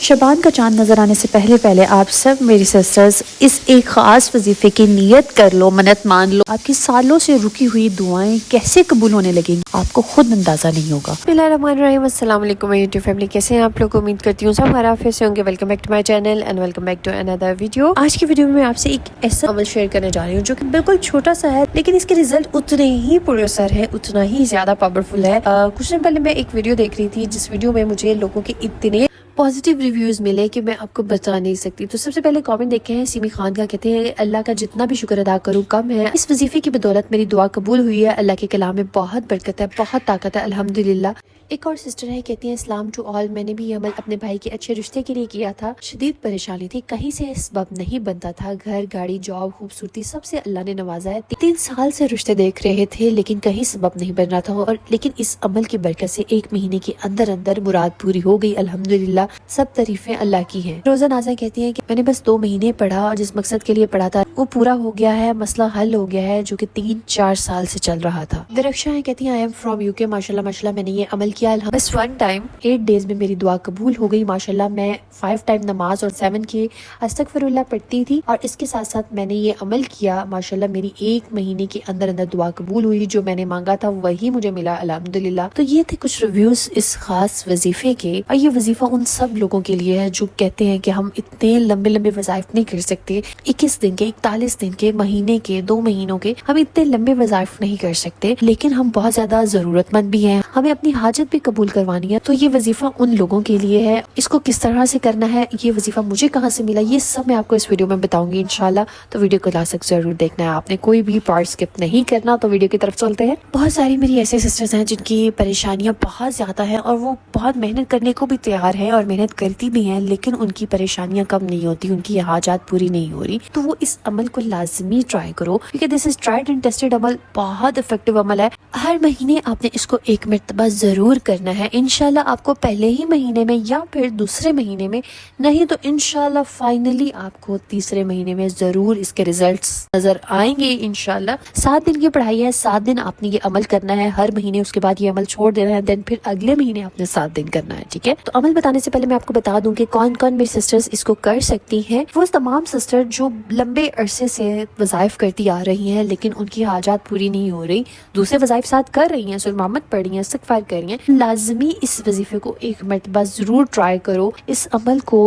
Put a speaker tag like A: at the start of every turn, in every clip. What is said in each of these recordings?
A: شبان کا چاند نظر آنے سے پہلے آپ سب میری سسٹرز اس ایک خاص وظیفے کی نیت کر لو، منت مان لو، آپ کی سالوں سے رکی ہوئی دعائیں کیسے قبول ہونے لگیں گی آپ کو خود اندازہ نہیں ہوگا۔
B: بسم اللہ الرحمن الرحیم۔ السلام علیکم یوٹیوب فیملی، کیسے ہیں آپ لوگ؟ امید کرتی ہوں سب خیریت سے ہوں گے۔ Welcome back to my channel and welcome back to another video. آج کی ویڈیو میں آپ سے ایک ایسا عمل شیئر کرنے جا رہی ہوں جو کہ بالکل چھوٹا سا ہے، لیکن اس کے ریزلٹ اتنے ہی پر اثر ہے، اتنا ہی زیادہ پاورفل ہے۔ کچھ دن پہلے میں ایک ویڈیو دیکھ رہی تھی جس ویڈیو میں مجھے لوگوں کے اتنے پازیٹیو ریویوز ملے کہ میں آپ کو بتا نہیں سکتی۔ تو سب سے پہلے کامنٹ دیکھے ہیں سیمی خان کا، کہتے ہیں اللہ کا جتنا بھی شکر ادا کروں کم ہے، اس وظیفے کی بدولت میری دعا قبول ہوئی ہے، اللہ کے کلام میں بہت برکت ہے، بہت طاقت ہے، الحمدللہ۔ ایک اور سسٹر ہے، کہتی ہیں اسلام ٹو آل، میں نے بھی یہ عمل اپنے بھائی کے اچھے رشتے کے لیے کیا تھا، شدید پریشانی تھی، کہیں سے سبب نہیں بنتا تھا، گھر گاڑی جاب خوبصورتی سب سے اللہ نے نوازا ہے، 3 سال سے رشتے دیکھ رہے تھے لیکن کہیں سبب نہیں بن رہا تھا، اور لیکن اس عمل کی برکت سے 1 مہینے کے اندر مراد پوری ہو گئی، الحمدللہ، سب تعریفیں اللہ کی ہیں۔ روزہ نازا کہتی ہیں کہ میں نے بس 2 مہینے پڑھا اور جس مقصد کے لیے پڑھا تھا وہ پورا ہو گیا ہے، مسئلہ حل ہو گیا ہے جو کہ 3-4 سال سے چل رہا تھا۔ درخشاں کہتی ہیں آئی ایم فرام UK، ماشاءاللہ میں نے یہ عمل کیا، بس 1 ٹائم 8 ڈیز میں میری دعا قبول ہو گئی، ماشاءاللہ میں 5 ٹائم نماز اور 7 کی استغفراللہ پڑھتی تھی، اور اس کے ساتھ ساتھ میں نے یہ عمل کیا، ماشاءاللہ میری 1 مہینے کے اندر دعا قبول ہوئی، جو میں نے مانگا تھا وہی مجھے ملا، الحمدللہ۔ تو یہ تھے کچھ ریویوز اس خاص وظیفے کے، اور یہ وظیفہ ان سب لوگوں کے لیے ہے جو کہتے ہیں کہ ہم اتنے لمبے وظائف نہیں کر سکتے، 21 دن کے، 41 دن کے، مہینے کے، 2 مہینوں کے، ہم اتنے لمبے وظائف نہیں کر سکتے، لیکن ہم بہت زیادہ ضرورت مند بھی ہیں، ہمیں اپنی حاجت بھی قبول کروانی ہے۔ تو یہ وظیفہ ان لوگوں کے لیے ہے، اس کو کس طرح سے کرنا ہے، یہ وظیفہ مجھے کہاں سے ملا، یہ سب میں آپ کو اس ویڈیو میں بتاؤں گی انشاءاللہ۔ تو ویڈیو کو لاسٹ تک ضرور دیکھنا ہے، آپ نے کوئی بھی پارٹ سکپ نہیں کرنا۔ تو ویڈیو کی طرف چلتے ہیں۔ بہت ساری میری ایسے سسٹرز ہیں جن کی پریشانیاں بہت زیادہ ہیں اور وہ بہت محنت کرنے کو بھی تیار ہیں اور محنت کرتی بھی ہیں، لیکن ان کی پریشانیاں کم نہیں ہوتی، ان کی حاجات پوری نہیں ہو رہی۔ تو وہ اس عمل کو لازمی ٹرائی کرو، کیونکہ دس از ٹرائیڈ اینڈ ٹیسٹڈ عمل، بہت افیکٹو عمل ہے۔ ہر مہینے آپ نے اس کو 1 مرتبہ ضرور کرنا ہے، انشاءاللہ آپ کو پہلے ہی مہینے میں یا پھر دوسرے مہینے میں، نہیں تو انشاءاللہ فائنلی آپ کو تیسرے مہینے میں ضرور اس کے ریزلٹس نظر آئیں گے انشاءاللہ۔ 7 دن کی پڑھائی ہے، 7 دن آپ نے یہ عمل کرنا ہے ہر مہینے، اس کے بعد یہ عمل چھوڑ دینا ہے، دین پھر اگلے مہینے آپ نے 7 دن کرنا ہے، ٹھیک ہے۔ تو عمل بتانے سے پہلے میں آپ کو بتا دوں کہ کون میری سسٹرز اس کو کر سکتی ہیں۔ وہ تمام سسٹر جو لمبے عرصے سے وظائف کرتی آ رہی ہیں لیکن ان کی حاجات پوری نہیں ہو رہی، دوسرے وظائف ساتھ کر رہی ہیں، سورہ محمد پڑھ رہی ہیں، استغفار کر رہی ہیں، لازمی اس وظیفے کو 1 مرتبہ ضرور ٹرائی کرو۔ اس عمل کو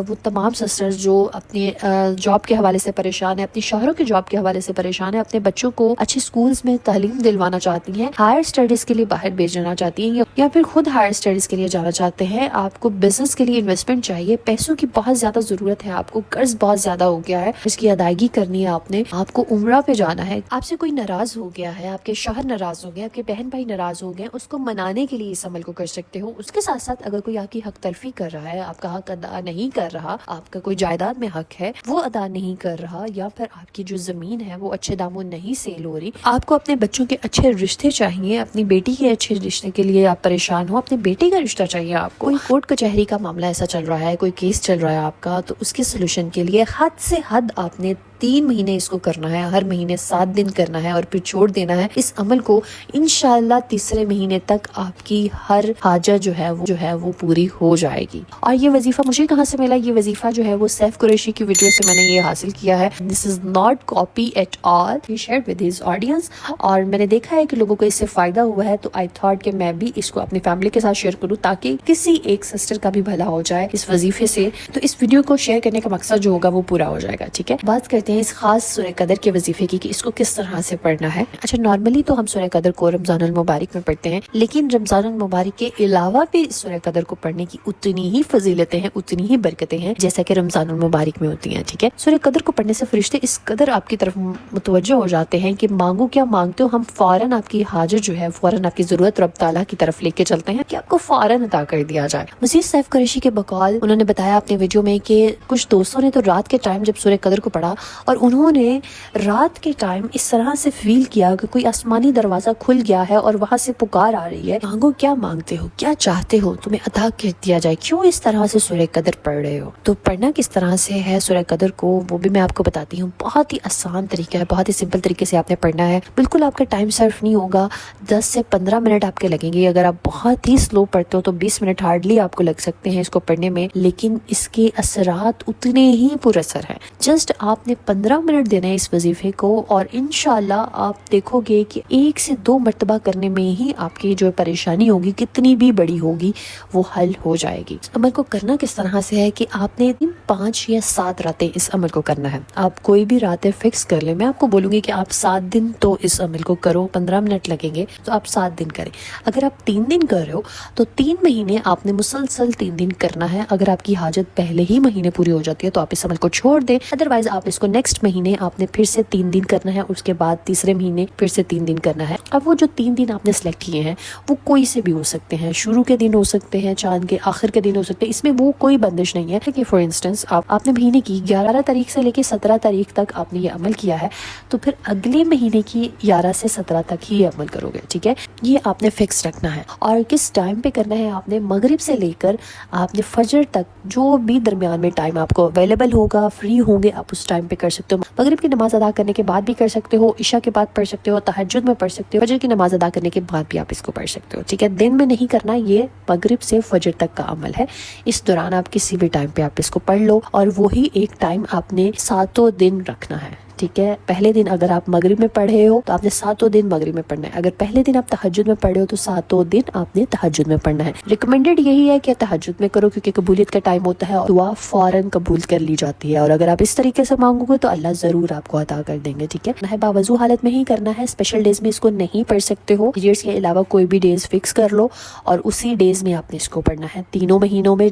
B: وہ تمام سسٹرز جو اپنے جاب کے حوالے سے پریشان ہیں، اپنی شوہروں کے جاب کے حوالے سے پریشان ہیں، اپنے بچوں کو اچھے سکولز میں تعلیم دلوانا چاہتی ہیں، ہائر اسٹڈیز کے لیے باہر بھیجنا چاہتی ہیں، یا پھر خود ہائر اسٹڈیز کے لیے جانا چاہتے ہیں، آپ کو بزنس کے لیے انویسٹمنٹ چاہیے، پیسوں کی بہت زیادہ ضرورت ہے، آپ کو قرض بہت زیادہ ہو گیا ہے، اس کی ادائیگی کرنی ہے، آپ کو عمرہ پہ جانا ہے، آپ سے کوئی ناراض ہو گیا ہے، آپ کے شوہر ناراض ہو گئے، آپ کے بہن بھائی ناراض ہو گئے، اس کو منانے کے لیے اس عمل کو کر سکتے ہو۔ اس کے ساتھ ساتھ اگر کوئی آپ کی حق تلفی کر رہا ہے، آپ کا حق ادا نہیں کر رہا، آپ کا کوئی جائیداد میں حق ہے وہ ادا نہیں کر رہا، یا پھر آپ کی جو زمین ہے وہ اچھے داموں نہیں سیل ہو رہی، آپ کو اپنے بچوں کے اچھے رشتے چاہیے، اپنی بیٹی کے اچھے رشتے کے لیے آپ پریشان ہو، اپنے بیٹے کا رشتہ چاہیے آپ کو، کوئی کورٹ کچہری کا معاملہ ایسا چل رہا ہے، کوئی کیس چل رہا ہے آپ کا، تو اس کے سولوشن کے لیے حد سے حد آپ نے 3 مہینے اس کو کرنا ہے، ہر مہینے 7 دن کرنا ہے اور پھر چھوڑ دینا ہے۔ اس عمل کو انشاءاللہ تیسرے مہینے تک آپ کی ہر حاجت جو ہے وہ پوری ہو جائے گی۔ اور یہ وظیفہ مجھے کہاں سے ملا؟ یہ وظیفہ جو ہے وہ سیف قریشی کی ویڈیو سے میں نے یہ حاصل کیا ہے، this is not copy at all, he shared with his audience, اور میں نے دیکھا ہے کہ لوگوں کو اس سے فائدہ ہوا ہے، تو آئی تھاٹ کہ میں بھی اس کو اپنی فیملی کے ساتھ شیئر کروں تاکہ کسی ایک سسٹر کا بھی بھلا ہو جائے اس وظیفے سے۔ تو اس ویڈیو کو شیئر کرنے کا مقصد جو ہوگا وہ پورا ہو جائے گا، ٹھیک ہے۔ بات کرتے ہیں اس خاص سورہ قدر کے وظیفے کی کہ اس کو کس طرح سے پڑھنا ہے۔ اچھا، نارملی تو ہم سورہ قدر کو رمضان المبارک میں پڑھتے ہیں، لیکن رمضان المبارک کے علاوہ بھی سورہ قدر کو پڑھنے کی اتنی ہی فضیلتیں ہیں، اتنی ہی برکتیں ہیں جیسا کہ رمضان المبارک میں ہوتی ہیں، ٹھیک ہے۔ سورہ قدر کو پڑھنے سے فرشتے اس قدر آپ کی طرف متوجہ ہو جاتے ہیں کہ مانگو کیا مانگتے ہو، ہم فوراً آپ کی حاجت جو ہے، فوراً آپ کی ضرورت رب تعالیٰ کی طرف لے کے چلتے ہیں کہ آپ کو فوراً عطا کر دیا جائے۔ مزید سیف قریشی کے بقول انہوں نے بتایا اپنے ویڈیو میں کہ کچھ دوستوں نے تو رات کے ٹائم جب سورہ قدر کو پڑھا
A: اور انہوں نے رات کے ٹائم اس طرح سے فیل کیا کہ کوئی آسمانی دروازہ کھل گیا ہے اور وہاں سے پکار آ رہی ہے، مانگو کیا مانگتے ہو، کیا چاہتے ہو، تمہیں عطا کر دیا جائے، کیوں اس طرح سے سورہ قدر پڑھ رہے ہو۔ تو پڑھنا کس طرح سے ہے سورہ قدر کو وہ بھی میں آپ کو بتاتی ہوں، بہت ہی آسان طریقہ ہے، بہت ہی سمپل طریقے سے آپ نے پڑھنا ہے، بالکل آپ کا ٹائم صرف نہیں ہوگا، 10 سے 15 منٹ آپ کے لگیں گے، اگر آپ بہت ہی سلو پڑھتے ہو تو 20 منٹ ہارڈلی آپ کو لگ سکتے ہیں اس کو پڑھنے میں، لیکن اس کے اثرات اتنے ہی پر اثر ہیں۔ جسٹ آپ نے 15 منٹ دینا ہے اس وظیفے کو اور انشاءاللہ آپ دیکھو گے کہ 1 سے 2 مرتبہ کرنے میں ہی آپ کی جو پریشانی ہوگی کتنی بھی بڑی ہوگی وہ حل ہو جائے گی۔ اس عمل کو کرنا کس طرح سے ہے کہ آپ نے 5 یا 7 راتیں اس عمل کو کرنا ہے، آپ کوئی بھی راتیں فکس کر لیں، میں آپ کو بولوں گی کہ آپ 7 دن تو اس عمل کو کرو، 15 منٹ لگیں گے تو آپ 7 دن کریں۔ اگر آپ 3 دن کر رہے ہو تو 3 مہینے آپ نے مسلسل 3 دن کرنا ہے، اگر آپ کی حاجت پہلے ہی مہینے پوری ہو جاتی ہے تو آپ اس عمل کو چھوڑ دیں، ادروائز آپ اس کو نیکسٹ مہینے آپ نے پھر سے 3 دن کرنا ہے، اس کے بعد تیسرے مہینے پھر سے 3 دن کرنا ہے۔ اب وہ جو 3 دن آپ نے سلیکٹ کیے ہیں وہ کوئی سے بھی ہو سکتے ہیں، شروع کے دن ہو سکتے ہیں، چاند کے آخر کے دن ہو سکتے ہیں، اس میں وہ کوئی بندش نہیں ہے کہ فار انسٹنس آپ نے مہینے کی 11 تاریخ سے لے کے 17 تاریخ تک آپ نے یہ عمل کیا ہے تو پھر اگلے مہینے کی 11 سے 17 تک ہی یہ عمل کرو گے، ٹھیک ہے، یہ آپ نے فکس رکھنا ہے۔ اور کس ٹائم پہ کرنا ہے، آپ نے مغرب سے لے کر آپ نے فجر تک جو بھی درمیان میں ٹائم آپ کو اویلیبل ہوگا، فری ہوں گے، آپ اس ٹائم پہ کر سکتے ہو۔ مغرب کی نماز ادا کرنے کے بعد بھی کر سکتے ہو، عشاء کے بعد پڑھ سکتے ہو، تہجد میں پڑھ سکتے ہو، فجر کی نماز ادا کرنے کے بعد بھی آپ اس کو پڑھ سکتے ہو، ٹھیک ہے، دن میں نہیں کرنا، یہ مغرب سے فجر تک کا عمل ہے، اس دوران آپ کسی بھی ٹائم پہ آپ اس کو پڑھ لو، اور وہی ایک ٹائم آپ نے 7 دن رکھنا ہے، ٹھیک ہے۔ پہلے دن اگر آپ مغرب میں پڑھے ہو تو آپ نے 7 دن مغرب میں پڑھنا ہے، اگر پہلے دن آپ تہجد میں پڑھے ہو تو 7 دن آپ نے تہجد میں پڑھنا ہے۔ ریکمینڈڈ یہی ہے کہ تہجد میں کرو کیونکہ قبولیت کا ٹائم ہوتا ہے اور دعا فوراً قبول کر لی جاتی ہے، اور اگر آپ اس طریقے سے مانگو گے تو اللہ ضرور آپ کو عطا کر دیں گے، ٹھیک ہے۔ باوضو حالت میں ہی کرنا ہے، اسپیشل ڈیز میں اس کو نہیں پڑھ سکتے ہو، پیریڈز کے علاوہ کوئی بھی ڈیز فکس کر لو اور اسی ڈیز میں آپ نے اس کو پڑھنا ہے، تینوں مہینوں میں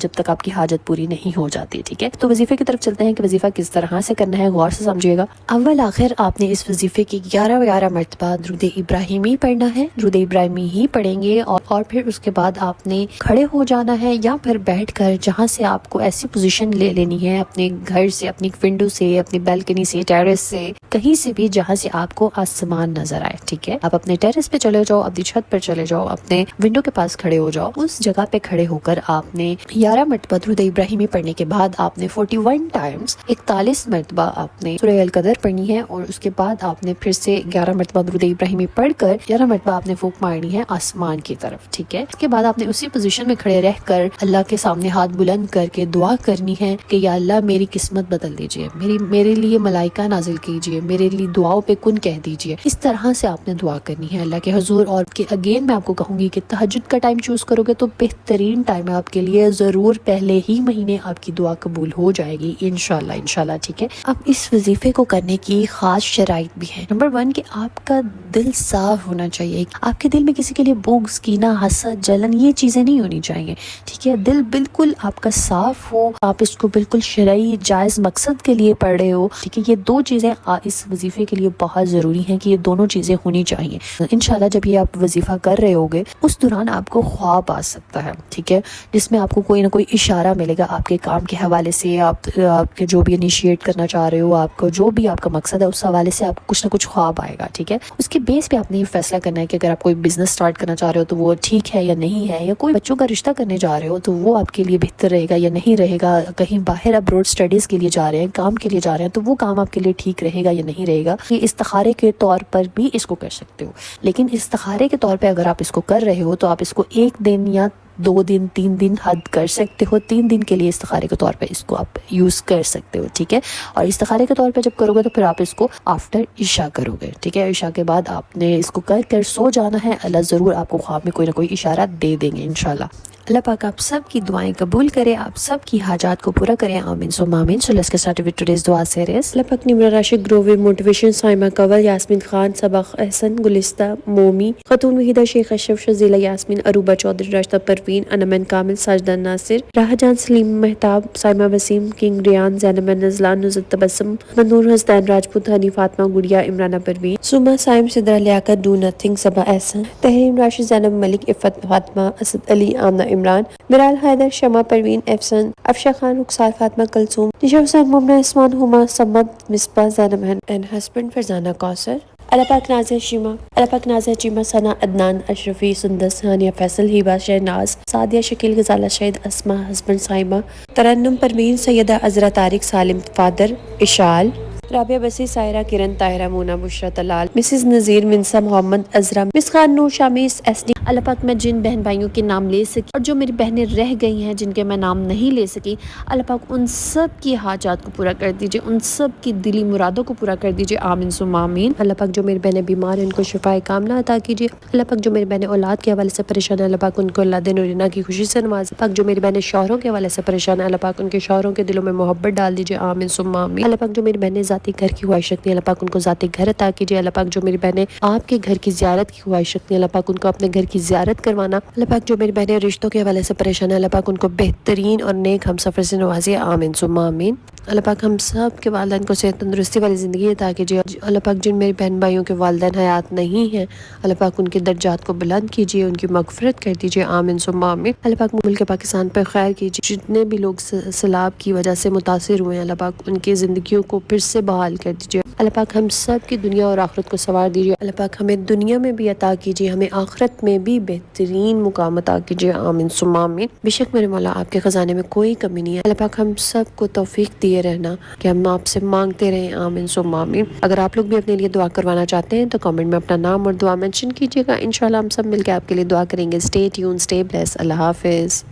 A: جب تک آپ کی حاجت پوری نہیں ہو جاتی، ٹھیک ہے۔ تو وظیفے کی طرف چلتے ہیں کہ وظیفہ کس طرح سے کرنا ہے، غور سے سمجھیے گا۔ اول آخر آپ نے اس وظیفے کی 11 مرتبہ درود ابراہیمی پڑھنا ہے، درود ابراہیمی ہی پڑھیں گے اور پھر اس کے بعد آپ نے کھڑے ہو جانا ہے یا پھر بیٹھ کر جہاں سے آپ کو ایسی پوزیشن لے لینی ہے، اپنے گھر سے، اپنی ونڈو سے، اپنی بیلکنی سے، ٹیرس سے، کہیں سے بھی جہاں سے آپ کو آسمان نظر آئے، ٹھیک ہے۔ آپ اپنے ٹیرس پہ چلے جاؤ، اپنی چھت پر چلے جاؤ، اپنے ونڈو کے پاس کھڑے ہو جاؤ، اس جگہ پہ کھڑے ہو کر آپ نے 11 مرتبہ درود ابراہیمی پڑھنے کے بعد آپ نے 41 ٹائمز 41 مرتبہ آپ نے سورہ القدر پڑھنی ہے، اور اس کے بعد آپ نے پھر سے 11 مرتبہ درود ابراہیمی پڑھ کر 11 مرتبہ آپ نے پھونک مارنی ہے آسمان کی طرف، ٹھیک ہے۔ اس کے بعد آپ نے اسی پوزیشن میں کھڑے رہ کر اللہ کے سامنے ہاتھ بلند کر کے دعا کرنی ہے کہ یا اللہ میری قسمت بدل دیجئے، میرے لیے ملائکہ نازل کیجئے، میرے لیے دعاؤں پہ کن کہہ دیجئے، اس طرح سے آپ نے دعا کرنی ہے اللہ کے حضور۔ اور اگین میں آپ کو کہوں گی کہ تہجد کا ٹائم چوز کرو گے تو بہترین ٹائم ہے آپ کے لیے، ضرور پہلے ہی مہینے آپ کی دعا قبول ہو جائے گی انشاءاللہ، ٹھیک ہے۔ اب اس وظیفے کو کرنے کی خاص شرائط بھی ہے۔ نمبر 1 کہ آپ کا دل صاف ہونا چاہیے، آپ کے دل میں کسی کے لیے بغض، کینہ، حسد، جلن یہ چیزیں نہیں ہونی چاہیے، ٹھیک ہے۔ دل بالکل آپ کا صاف ہو، آپ اس کو بالکل شرعی جائز مقصد کے لیے پڑھ رہے ہو، ٹھیک ہے۔ یہ 2 چیزیں اس وظیفے کے لیے بہت ضروری ہیں کہ یہ دونوں چیزیں ہونی چاہیے۔ انشاءاللہ جب یہ آپ وظیفہ کر رہے ہوگے اس دوران آپ کو خواب آ سکتا ہے، ٹھیک ہے، جس میں آپ کو کوئی نہ کوئی اشارہ ملے گا آپ کے کام کے حوالے سے، آپ کے جو بھی انیشیٹ کرنا چاہ رہے ہو، آپ کو جو بھی آپ کا مقصد ہے اس حوالے سے آپ کو کچھ نہ کچھ خواب آئے گا، ٹھیک ہے۔ اس کے بیس پہ آپ نے یہ فیصلہ کرنا ہے کہ اگر آپ کوئی بزنس سٹارٹ کرنا چاہ رہے ہو تو وہ ٹھیک ہے یا نہیں ہے، یا کوئی بچوں کا رشتہ کرنے جا رہے ہو تو وہ آپ کے لیے بہتر رہے گا یا نہیں رہے گا، کہیں باہر ابروڈ اسٹڈیز کے لیے جا رہے ہیں، کام کے لیے جا رہے ہیں تو وہ کام آپ کے لیے ٹھیک رہے گا یا نہیں رہے گا۔ یہ استخارے کے طور پر بھی اس کو کر سکتے ہو، لیکن استخارے کے طور پہ اگر آپ اس کو کر رہے ہو تو آپ اس کو 1 دن یا 2 دن 3 دن حد کر سکتے ہو، 3 دن کے لیے استخارے کے طور پہ اس کو آپ یوز کر سکتے ہو، ٹھیک ہے۔ اور استخارے کے طور پہ جب کرو گے تو پھر آپ اس کو آفٹر عشاء کرو گے، ٹھیک ہے۔ عشاء کے بعد آپ نے اس کو کر سو جانا ہے، اللہ ضرور آپ کو خواب میں کوئی نہ کوئی اشارہ دے دیں گے انشاءاللہ۔ اللہ پاک آپ سب کی دعائیں قبول کرے، آپ سب کی حاجات کو پورا کریں، آمین ثم آمین۔ So let's get started with today's dua series۔
B: اللہ پاک نمرہ راشد گرووی موٹیویشن سائمہ کول یاسمین خان سبق احسن گلستہ مومی خاتون وحیدہ شیخ اشرف شزیلہ یاسمین عروبہ چودھری راشدہ پروین انمن کامل ساجدہ ناصر راہ جان سلیم مہتاب سائمہ وسیم کنگ ریان زینب نزلان نزت Tabassum Munawar Hussain Rajput honey Fatima Gudiya Imrana Parveen Sama Saim Sidra Liaquat do nothing Saba Ahsan Tehreem Rashid Zainab Malik Iffat Fatima Asad Ali Amna Imran, Miral Haider, Shama Parveen, احسن، افشا خان، رخسار فاطمہ، کلثوم، نشا حسین، ممنہ عثمان، ہما، سمد، مصباح، زینب اینڈ ہسبینڈ فرزانہ کوثر، اللہ پاک نازیہ شیما، اللہ پاک نازیہ چیمہ، ثنا، عدنان، اشرفی، سندس، ہانیہ فیصل، ہیبا، شہناز، سعدیہ، شکیل، غزالہ شہید، اسما، ہسبینڈ سائمہ، ترنم پروین، سیدہ عذرا، طارق، سالم، فادر، اشال، رابعہ بسی، سائرہ، کرن، طاہرہ، مونا، بشرا، طلال، مسز نذیر، منسا، محمد عذرا، مس خان، نور، شامیس، ایس ڈی۔ اللہ پاک میں جن بہن بھائیوں کے نام لے سکی اور جو میری بہنیں رہ گئی ہیں جن کے میں نام نہیں لے سکی، اللہ پاک ان سب کی حاجات کو پورا کر دیجئے، ان سب کی دلی مرادوں کو پورا کر دیجئے، آمین ثم آمین۔ اللہ پاک جو میری بہنیں بیمار ہیں ان کو شفائے کاملہ عطا کیجئے۔ اللہ پاک جو میری بہنیں اولاد کے حوالے سے پریشان ہیں، اللہ پاک ان کو اولاد نورینہ کی خوشی سے نواز۔ اللہ پاک جو میری بہنیں شوہروں کے حوالے سے پریشان ہیں، اللہ پاک ان کے شوہروں کے دلوں میں محبت ڈال دیجئے، آمین ثم آمین۔ اللہ پاک جو میری بہنیں ذاتی گھر کی خواہش رکھتی ہیں، اللہ پاک ان کو ذاتی گھر عطا کیجئے۔ اللہ پاک جو میری بہنیں آپ کے گھر کی زیارت کی خواہش رکھتی ہیں، اللہ پاک ان کو اپنے گھر کی زیارت کروانا۔ اللہ پاک جو میری بہنیں رشتوں کے حوالے سے پریشان ہیں، اللہ پاک ان کو بہترین اور نیک ہم سفر سے نوازیے، آمین ثم آمین۔ اللہ پاک ہم سب کے والدین کو صحت تندرستی والی زندگی عطا کیجیے۔ اللہ پاک جن میری بہن بھائیوں کے والدین حیات نہیں ہیں، اللہ پاک ان کے درجات کو بلند کیجیے، ان کی مغفرت کر دیجیے، آمین ثم آمین۔ اللہ پاک ملک پاکستان پر خیر کیجیے، جتنے بھی لوگ سیلاب کی وجہ سے متاثر ہوئے ہیں، اللہ پاک ان کی زندگیوں کو پھر سے بحال کر دیجیے۔ اللہ پاک ہم سب کی دنیا اور آخرت کو سنوار دیجیے۔ اللہ پاک ہمیں دنیا میں بھی عطا کیجیے، ہمیں آخرت میں بھی بہترین مقام عطا کیجیے، آمین ثم آمین۔ بے شک میرے مولا آپ کے خزانے میں کوئی کمی نہیں ہے۔ اللہ پاک ہم سب کو توفیق دیے رہنا کہ ہم آپ سے مانگتے رہیں، آمین ثم آمین۔ اگر آپ لوگ بھی اپنے لیے دعا کروانا چاہتے ہیں تو کامنٹ میں اپنا نام اور دعا مینشن کیجیے گا، انشاءاللہ ہم سب مل کے آپ کے لیے دعا کریں گے۔ اسٹے ٹیون، اسٹے بلیس، اللہ حافظ۔